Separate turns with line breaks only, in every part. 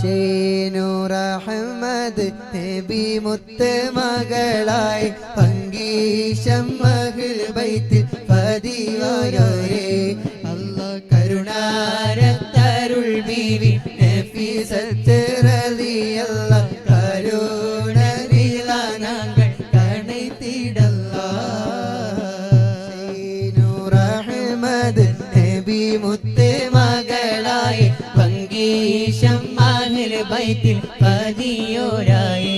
ഷൈനൂർ അഹമ്മദ് നബി മുത്ത് മകളായി പങ്കീശം മഹിൽ ബൈത്തിൽ പതിവായോരേ അല്ലാഹ് കരുണാരത്തരുൾ ബീവി നഫീസത്ത് റളിയല്ലാഹ് കരുണരിലാനാങ്കൾ ഷൈനൂർ അഹമ്മദ് നബി മുത്ത് മകളായി പങ്കീശം മഹിൽ ബൈത്തിൽ പതിയോരായി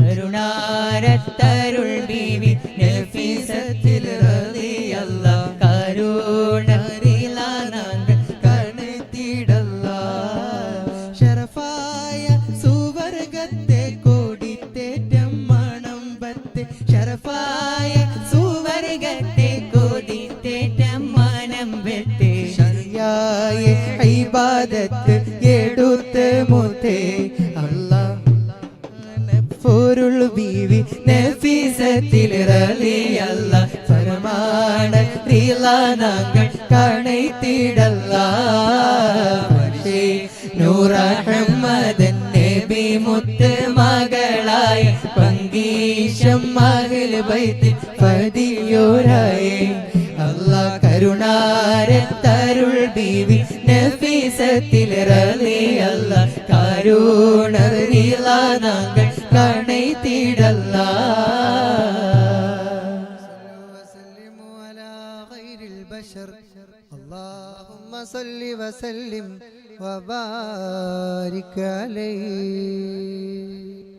കരുണാരത്തരുൾ ബീവി നഫീസത്തിൽ റളിയല്ലാഹ് കരുണരിലാനാങ്കൾ കണത്തിടല്ലാഹ് ശറഫായ സുവർഗത്തെ കോടിത്തേറ്റം മണം ബത്തെ ശറഫായ സുവർഗത്തെ കോടിത്തേറ്റം മനം ബത്തെ ശരിയായ ഇബാദത്ത് എടുത്ത് മുത്തേ അല്ലാഹ് പൊരുൾ ബീവി നഫീസത്തിൽ റളിയല്ലാഹ് ഫർമാന റിലാനാങ്കൾ കണത്തിടല്ലാഹ് നൂർ അഹമ്മദ് നബി മുത്ത് മകളായി പങ്കീശം മഹിൽ ബൈത്തിൽ പതിയോരായി അല്ലാഹ് കരുണാരത്തരുൾ ബീവി നഫീസത്തിൽ റളിയല്ലാഹ് കരുണരിലാനാങ്കൾ اللهم صل وسلم وبارك عليه.